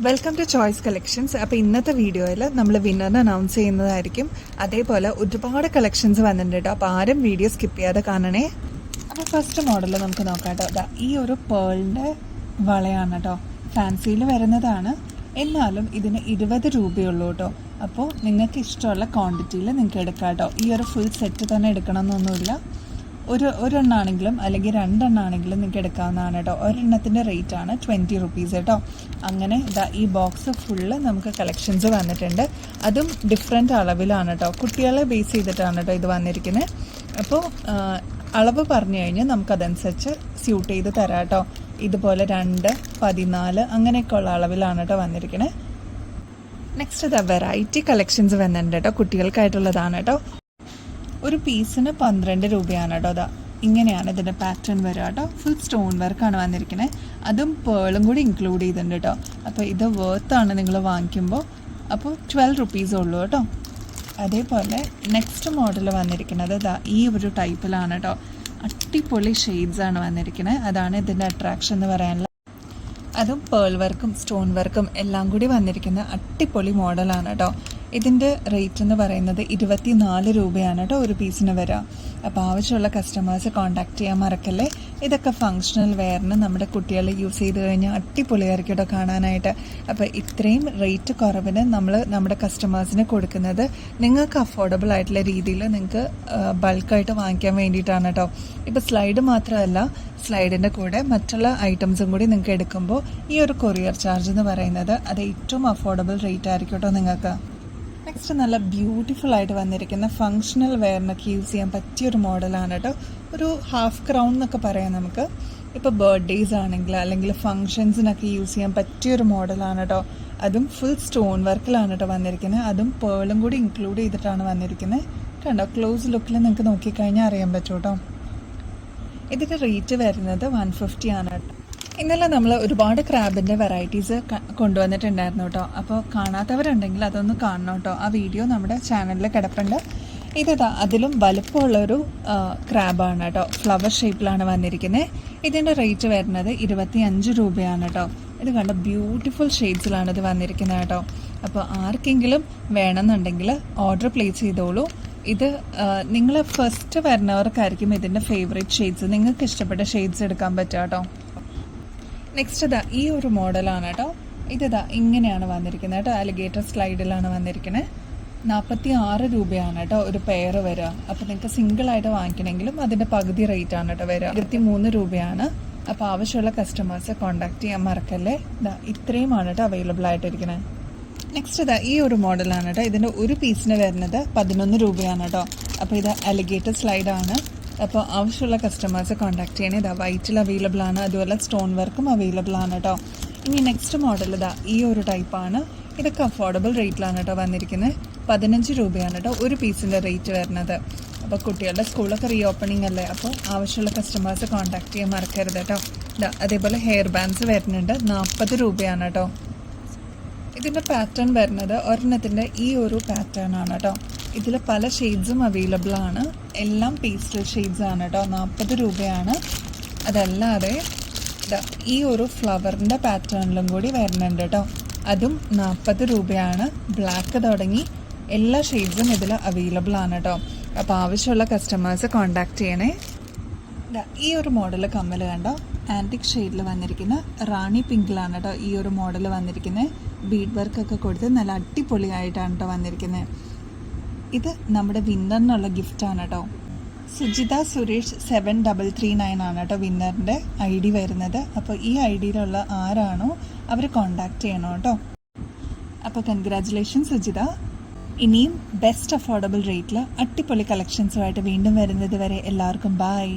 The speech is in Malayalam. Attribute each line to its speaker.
Speaker 1: Welcome to choice collections. അപ്പോൾ ഇന്നത്തെ വീഡിയോയിൽ നമ്മൾ വിന്നറിനെ അനൗൺസ് ചെയ്യുന്നതായിരിക്കും. അതേപോലെ ഒരുപാട് കളക്ഷൻസ് വന്നിട്ടുണ്ട് കേട്ടോ. അപ്പോൾ ആരും വീഡിയോ സ്കിപ്പ് ചെയ്യാതെ കാണണേ. അപ്പോൾ ഫസ്റ്റ് മോഡൽ നമുക്ക് നോക്കാം കേട്ടോ. ഈ ഒരു പേളിൻ്റെ വളയാണ് കേട്ടോ. ഫാൻസിയിൽ വരുന്നതാണ്, എന്നാലും ഇതിന് 20 രൂപയുള്ളൂ കേട്ടോ. അപ്പോൾ നിങ്ങൾക്ക് ഇഷ്ടമുള്ള ക്വാണ്ടിറ്റിയിൽ നിങ്ങൾക്ക് എടുക്കാം കേട്ടോ. ഈ ഒരു ഫുൾ സെറ്റ് തന്നെ എടുക്കണമെന്നൊന്നുമില്ല. ഒരെണ്ണാണെങ്കിലും അല്ലെങ്കിൽ രണ്ടെണ്ണാണെങ്കിലും നിങ്ങൾക്ക് എടുക്കാവുന്നതാണ് കേട്ടോ. ഒരെണ്ണത്തിൻ്റെ റേറ്റ് ആണ് 20 റുപ്പീസ് കേട്ടോ. അങ്ങനെ ഈ ബോക്സ് ഫുള്ള് നമുക്ക് കളക്ഷൻസ് വന്നിട്ടുണ്ട്. അതും ഡിഫറെൻ്റ് അളവിലാണ് കേട്ടോ. കുട്ടികളെ ബേസ് ചെയ്തിട്ടാണ് കേട്ടോ ഇത് വന്നിരിക്കുന്നത്. അപ്പോൾ അളവ് പറഞ്ഞു കഴിഞ്ഞാൽ നമുക്കതനുസരിച്ച് സ്യൂട്ട് ചെയ്ത് തരാം കേട്ടോ. ഇതുപോലെ 2, 14 അങ്ങനെയൊക്കെ ഉള്ള അളവിലാണ് കേട്ടോ വന്നിരിക്കുന്നത്. നെക്സ്റ്റ് വെറൈറ്റി കളക്ഷൻസ് വന്നിട്ടുണ്ട് കേട്ടോ. കുട്ടികൾക്കായിട്ടുള്ളതാണ് കേട്ടോ. ഒരു പീസിന് 12 രൂപയാണ് കേട്ടോ. ഇങ്ങനെയാണ് ഇതിൻ്റെ പാറ്റേൺ വരിക കേട്ടോ. ഫുൾ സ്റ്റോൺ വർക്കാണ് വന്നിരിക്കുന്നത്. അതും പേളും കൂടി ഇൻക്ലൂഡ് ചെയ്തിട്ടുണ്ട് കേട്ടോ. അപ്പോൾ ഇത് വേർത്താണ് നിങ്ങൾ വാങ്ങിക്കുമ്പോൾ. അപ്പോൾ 12 റുപ്പീസേ ഉള്ളൂ കേട്ടോ. അതേപോലെ നെക്സ്റ്റ് മോഡൽ വന്നിരിക്കുന്നത് ഈ ഒരു ടൈപ്പിലാണ് കേട്ടോ. അടിപൊളി ഷെയ്ഡ്സാണ് വന്നിരിക്കുന്നത്. അതാണ് ഇതിൻ്റെ അട്രാക്ഷൻ എന്ന് പറയാനുള്ള. അതും പേൾ വർക്കും സ്റ്റോൺ വർക്കും എല്ലാം കൂടി വന്നിരിക്കുന്ന അടിപൊളി മോഡലാണ് കേട്ടോ. ഇതിൻ്റെ റേറ്റ് എന്ന് പറയുന്നത് 24 രൂപയാണ് കേട്ടോ ഒരു പീസിന് വരിക. അപ്പോൾ ആവശ്യമുള്ള കസ്റ്റമേഴ്സ് കോൺടാക്ട് ചെയ്യാൻ മറക്കല്ലേ. ഇതൊക്കെ ഫങ്ഷണൽ വെയറിന് നമ്മുടെ കുട്ടികൾ യൂസ് ചെയ്ത് കഴിഞ്ഞാൽ അടിപൊളിയായിരിക്കും കേട്ടോ കാണാനായിട്ട്. അപ്പോൾ ഇത്രയും റേറ്റ് കുറവിന് നമ്മൾ നമ്മുടെ കസ്റ്റമേഴ്സിന് കൊടുക്കുന്നത് നിങ്ങൾക്ക് അഫോർഡബിൾ ആയിട്ടുള്ള രീതിയിൽ നിങ്ങൾക്ക് ബൾക്കായിട്ട് വാങ്ങിക്കാൻ വേണ്ടിയിട്ടാണ് കേട്ടോ. ഇപ്പോൾ സ്ലൈഡ് മാത്രമല്ല, സ്ലൈഡിൻ്റെ കൂടെ മറ്റുള്ള ഐറ്റംസും കൂടി നിങ്ങൾക്ക് എടുക്കുമ്പോൾ ഈ ഒരു കൊറിയർ ചാർജ് എന്ന് പറയുന്നത് അത് ഏറ്റവും അഫോർഡബിൾ റേറ്റ് ആയിരിക്കും കേട്ടോ നിങ്ങൾക്ക്. നെക്സ്റ്റ് നല്ല ബ്യൂട്ടിഫുൾ ആയിട്ട് വന്നിരിക്കുന്ന ഫങ്ഷണൽ വെയറിനൊക്കെ യൂസ് ചെയ്യാൻ പറ്റിയൊരു മോഡലാണ് കേട്ടോ. ഒരു ഹാഫ് ക്രൗൺ എന്നൊക്കെ പറയാം നമുക്ക്. ഇപ്പോൾ ബർത്ത്ഡേയ്സ് ആണെങ്കിൽ അല്ലെങ്കിൽ ഫങ്ഷൻസിനൊക്കെ യൂസ് ചെയ്യാൻ പറ്റിയൊരു മോഡലാണ് കേട്ടോ. അതും ഫുൾ സ്റ്റോൺ വർക്കിലാണ് കേട്ടോ വന്നിരിക്കുന്നത്. അതും പേളും കൂടി ഇൻക്ലൂഡ് ചെയ്തിട്ടാണ് വന്നിരിക്കുന്നത്. കണ്ടോ, ക്ലോസ് ലുക്കിൽ നിങ്ങൾക്ക് നോക്കിക്കഴിഞ്ഞാൽ അറിയാൻ പറ്റും കേട്ടോ. ഇതിൻ്റെ റേറ്റ് വരുന്നത് 150 ആണ് കേട്ടോ. ഇന്നലെ നമ്മൾ ഒരുപാട് ക്രാബിൻ്റെ വെറൈറ്റീസ് കൊണ്ടുവന്നിട്ടുണ്ടായിരുന്നു കേട്ടോ. അപ്പോൾ കാണാത്തവരുണ്ടെങ്കിൽ അതൊന്ന് കാണണം കേട്ടോ. ആ വീഡിയോ നമ്മുടെ ചാനലിൽ കിടപ്പുണ്ട്. അതിലും വലുപ്പമുള്ളൊരു ക്രാബാണ് കേട്ടോ. ഫ്ലവർ ഷേപ്പിലാണ് വന്നിരിക്കുന്നത്. ഇതിൻ്റെ റേറ്റ് വരുന്നത് 25 രൂപയാണ് കേട്ടോ. ഇത് കണ്ട ബ്യൂട്ടിഫുൾ ഷെയ്ഡ്സിലാണ് ഇത് വന്നിരിക്കുന്നത് കേട്ടോ. അപ്പോൾ ആർക്കെങ്കിലും വേണമെന്നുണ്ടെങ്കിൽ ഓർഡർ പ്ലേസ് ചെയ്തോളൂ. ഇത് നിങ്ങൾ ഫസ്റ്റ് വരുന്നവർക്കായിരിക്കും ഇതിൻ്റെ ഫേവറേറ്റ് ഷെയ്ഡ്സ്. നിങ്ങൾക്ക് ഇഷ്ടപ്പെട്ട ഷെയ്ഡ്സ് എടുക്കാൻ പറ്റുക കേട്ടോ. നെക്സ്റ്റ് ഈ ഒരു മോഡലാണ് കേട്ടോ. ഇങ്ങനെയാണ് വന്നിരിക്കുന്നത് കേട്ടോ. അലിഗേറ്റർ സ്ലൈഡിലാണ് വന്നിരിക്കുന്നത്. 46 രൂപയാണ് കേട്ടോ ഒരു പെയർ വരിക. അപ്പോൾ നിങ്ങൾക്ക് സിംഗിളായിട്ട് വാങ്ങിക്കണമെങ്കിലും അതിൻ്റെ പകുതി റേറ്റ് ആണ് കേട്ടോ വരിക. 23 രൂപയാണ്. അപ്പോൾ ആവശ്യമുള്ള കസ്റ്റമേഴ്സ് കോൺടാക്ട് ചെയ്യാൻ മറക്കല്ലേ. ഇത്രയുമാണ് കേട്ടോ അവൈലബിൾ ആയിട്ടിരിക്കുന്നത്. നെക്സ്റ്റ് ഈ ഒരു മോഡലാണ് കേട്ടോ. ഇതിൻ്റെ ഒരു പീസിന് വരുന്നത് 11 രൂപയാണ് കേട്ടോ. അപ്പോൾ ഇത് അലിഗേറ്റർ സ്ലൈഡാണ്. അപ്പോൾ ആവശ്യമുള്ള കസ്റ്റമേഴ്സ് കോൺടാക്ട് ചെയ്യണേ. വൈറ്റിൽ അവൈലബിൾ ആണ്, അതുപോലെ സ്റ്റോൺ വർക്കും അവൈലബിൾ ആണ് കേട്ടോ. ഇനി നെക്സ്റ്റ് മോഡൽ ഈ ഒരു ടൈപ്പാണ്. ഇതൊക്കെ അഫോർഡബിൾ റേറ്റിലാണ് കേട്ടോ വന്നിരിക്കുന്നത്. 15 രൂപയാണ് കേട്ടോ ഒരു പീസിൻ്റെ റേറ്റ് വരുന്നത്. അപ്പോൾ കുട്ടികളുടെ സ്കൂളൊക്കെ റീ ഓപ്പണിംഗ് അല്ലേ. അപ്പോൾ ആവശ്യമുള്ള കസ്റ്റമേഴ്സ് കോൺടാക്ട് ചെയ്യാൻ മറക്കരുത് കേട്ടോ. അതേപോലെ ഹെയർ ബാൻഡ്സ് വരുന്നുണ്ട്. 40 രൂപയാണ് കേട്ടോ. ഇതിൻ്റെ പാറ്റേൺ വരുന്നത് ഒരെണ്ണത്തിൻ്റെ ഈ ഒരു പാറ്റേൺ ആണ് കേട്ടോ. ഇതിൽ പല ഷെയ്ഡ്സും അവൈലബിൾ ആണ്. എല്ലാം പേസ്റ്റൽ ഷെയ്ഡ്സ് ആണ് കേട്ടോ. 40 രൂപയാണ്. അതല്ലാതെ ഈ ഒരു ഫ്ലവറിൻ്റെ പാറ്റേണിലും കൂടി വരുന്നുണ്ട് കേട്ടോ. അതും 40 രൂപയാണ്. ബ്ലാക്ക് തുടങ്ങി എല്ലാ ഷെയ്ഡ്സും ഇതിൽ അവൈലബിൾ ആണ് കേട്ടോ. അപ്പോൾ ആവശ്യമുള്ള കസ്റ്റമേഴ്സ് കോൺടാക്ട് ചെയ്യണേ. ഈ ഒരു മോഡൽ കമ്മൽ കണ്ടോ, ആൻറ്റിക് ഷെയ്ഡിൽ വന്നിരിക്കുന്ന റാണി പിങ്കിലാണ് കേട്ടോ ഈ ഒരു മോഡൽ വന്നിരിക്കുന്നത്. ബീഡ് വർക്കൊക്കെ കൊടുത്ത് നല്ല അടിപൊളിയായിട്ടാണ് കേട്ടോ വന്നിരിക്കുന്നത്. ഇത് നമ്മുടെ വിന്നറിനുള്ള ഗിഫ്റ്റാണ് കേട്ടോ. സുജിത സുരേഷ് 7339 ആണ് കേട്ടോ വിന്നറിൻ്റെ ID വരുന്നത്. അപ്പോൾ ഈ IDയിലുള്ള ആരാണോ അവർ കോൺടാക്ട് ചെയ്യണം കേട്ടോ. അപ്പോൾ കൺഗ്രാജുലേഷൻ സുജിത. ഇനിയും ബെസ്റ്റ് അഫോർഡബിൾ റേറ്റിൽ അടിപൊളി കളക്ഷൻസുമായിട്ട് വീണ്ടും വരുന്നത് വരെ എല്ലാവർക്കും ബൈ.